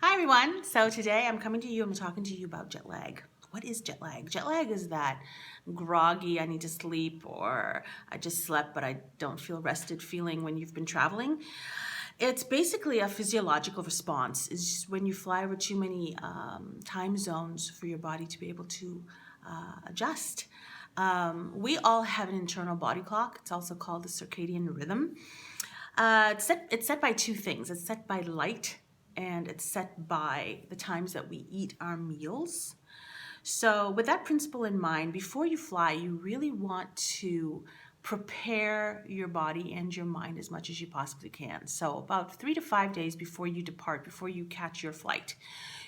Hi everyone. So today I'm talking to you about jet lag. What is jet lag? Jet lag is that groggy, I need to sleep, or I just slept but I don't feel rested feeling when you've been traveling. It's basically a physiological response. It's just when you fly over too many time zones for your body to be able to adjust. We all have an internal body clock. It's also called the circadian rhythm. It's set by two things. It's set by light and it's set by the times that we eat our meals. So, with that principle in mind, before you fly, you really want to prepare your body and your mind as much as you possibly can. So, about 3 to 5 days before you depart, before you catch your flight,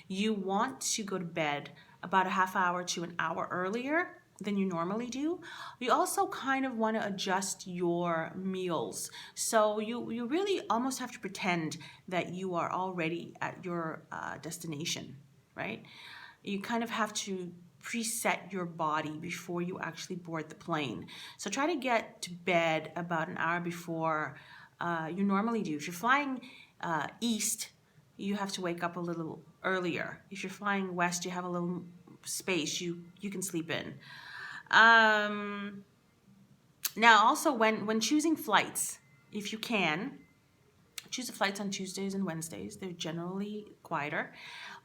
you want to go to bed about a half hour to an hour earlier than you normally do. You also kind of want to adjust your meals. So you really almost have to pretend that you are already at your destination, right? You kind of have to preset your body before you actually board the plane. So try to get to bed about an hour before you normally do. If you're flying east, you have to wake up a little earlier. If you're flying west, you have a little space you can sleep in. Um, Now, also when choosing flights, if you can, choose the flights on Tuesdays and Wednesdays. They're generally quieter.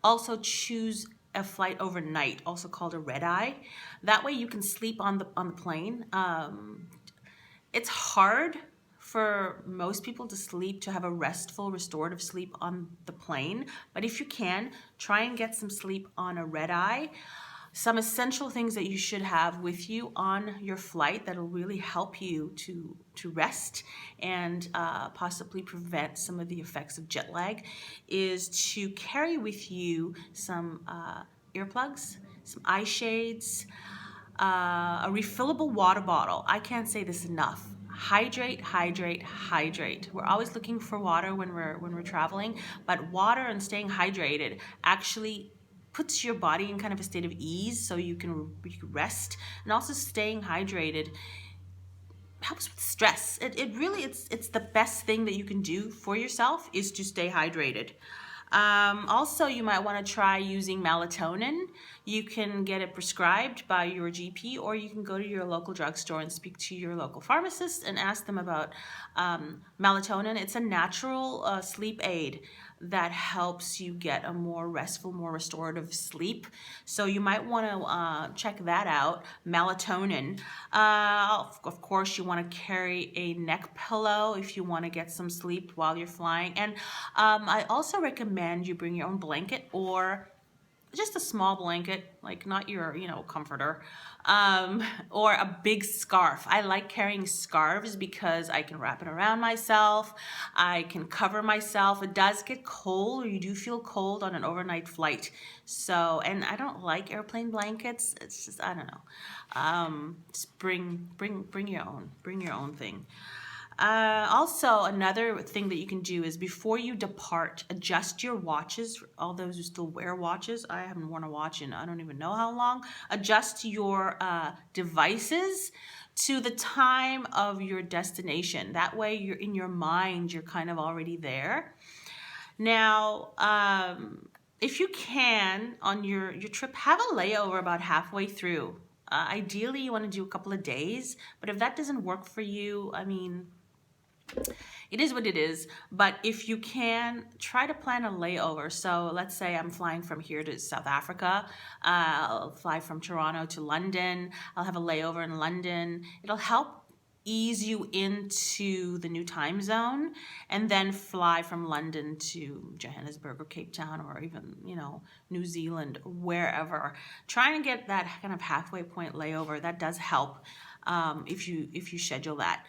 Also choose a flight overnight, also called a red eye. That way you can sleep on the plane. It's hard for most people to sleep, to have a restful, restorative sleep on the plane. But if you can, try and get some sleep on a red eye. Some essential things that you should have with you on your flight that'll really help you to rest and possibly prevent some of the effects of jet lag is to carry with you some earplugs, some eye shades, a refillable water bottle. I can't say this enough. Hydrate, hydrate, hydrate. We're always looking for water when we're traveling, but water and staying hydrated actually puts your body in kind of a state of ease so you can rest. And also staying hydrated helps with stress. It really it's the best thing that you can do for yourself is to stay hydrated. Also, you might want to try using melatonin. You can get it prescribed by your GP, or you can go to your local drugstore and speak to your local pharmacist and ask them about melatonin. It's a natural sleep aid that helps you get a more restful, more restorative sleep. So you might want to check that out. Melatonin. Of course, you want to carry a neck pillow if you want to get some sleep while you're flying. And I also recommend you bring your own blanket or just a small blanket, like not your, comforter, or a big scarf. I like carrying scarves because I can wrap it around myself. I can cover myself. It does get cold, or you do feel cold on an overnight flight. So, and I don't like airplane blankets. It's just, I don't know. Just bring your own thing. Also, another thing that you can do is before you depart, adjust your watches. All those who still wear watches, I haven't worn a watch in I don't even know how long. Adjust your devices to the time of your destination. That way, you're in your mind, you're kind of already there. Now, if you can, on your trip, have a layover about halfway through. Ideally, you want to do a couple of days, but if that doesn't work for you, I mean, it is what it is. But if you can, try to plan a layover. So let's say I'm flying from here to South Africa. I'll fly from Toronto to London. I'll have a layover in London. It'll help ease you into the new time zone, and then fly from London to Johannesburg or Cape Town, or even, New Zealand, wherever. Trying to get that kind of halfway point layover, that does help if you schedule that.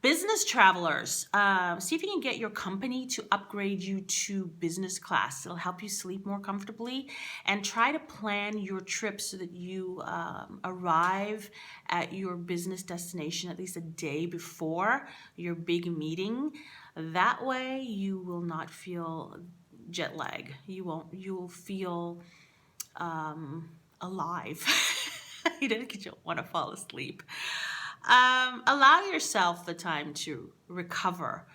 Business travelers, see if you can get your company to upgrade you to business class. It'll help you sleep more comfortably, and try to plan your trip so that you arrive at your business destination at least a day before your big meeting. That way you will not feel jet lag. You'll feel alive. You don't want to fall asleep. Allow yourself the time to recover.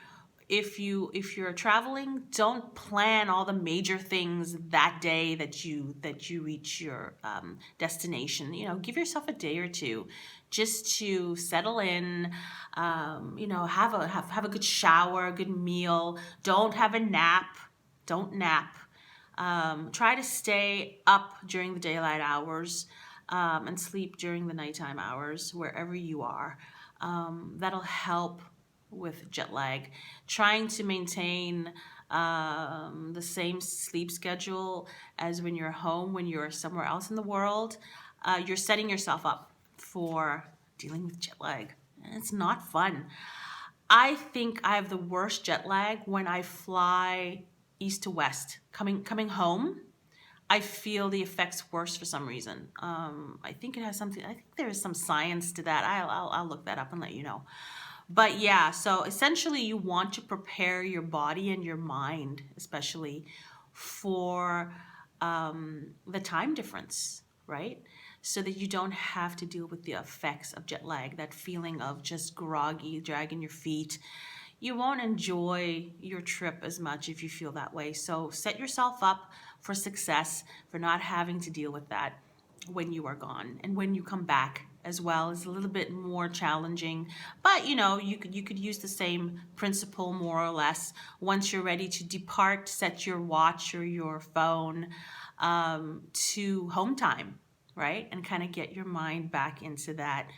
if you're traveling, don't plan all the major things that day that you reach your destination. You know, give yourself a day or two just to settle in. You know, have a good shower, a good meal. Don't have a nap. Don't nap. Try to stay up during the daylight hours and sleep during the nighttime hours wherever you are. That'll help with jet lag. Trying to maintain the same sleep schedule as when you're home, when you're somewhere else in the world, you're setting yourself up for dealing with jet lag. And it's not fun. I think I have the worst jet lag when I fly east to west. Coming home, I feel the effects worse for some reason. I think it has something. I think there is some science to that. I'll look that up and let you know. But yeah, so essentially, you want to prepare your body and your mind, especially for the time difference, right? So that you don't have to deal with the effects of jet lag, that feeling of just groggy, dragging your feet. You won't enjoy your trip as much if you feel that way. So set yourself up for success, for not having to deal with that when you are gone. And when you come back as well is a little bit more challenging. But you know, you could use the same principle more or less. Once you're ready to depart, set your watch or your phone to home time, right? And kind of get your mind back into that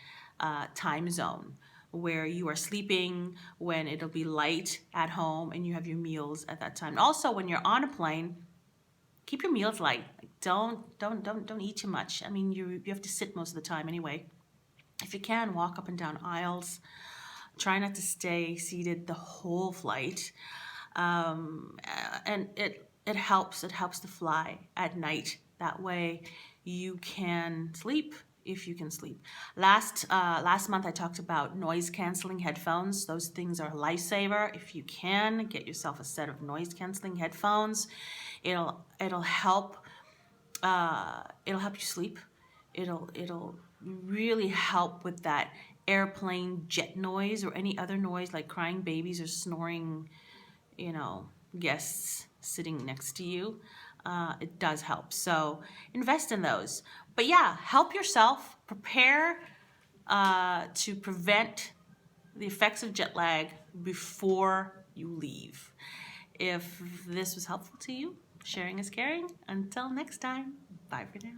time zone where you are sleeping, when it'll be light at home and you have your meals at that time. Also, when you're on a plane, keep your meals light. Don't eat too much. I mean, you have to sit most of the time anyway. If you can, walk up and down aisles. Try not to stay seated the whole flight. And it helps. It helps to fly at night. That way, you can sleep if you can sleep. Last month I talked about noise canceling headphones. Those things are a lifesaver. If you can, get yourself a set of noise canceling headphones. It'll help. It'll help you sleep. It'll really help with that airplane jet noise or any other noise like crying babies or snoring, you know, guests sitting next to you. It does help. So invest in those. But yeah, help yourself. Prepare to prevent the effects of jet lag before you leave. If this was helpful to you, sharing is caring. Until next time, bye for now.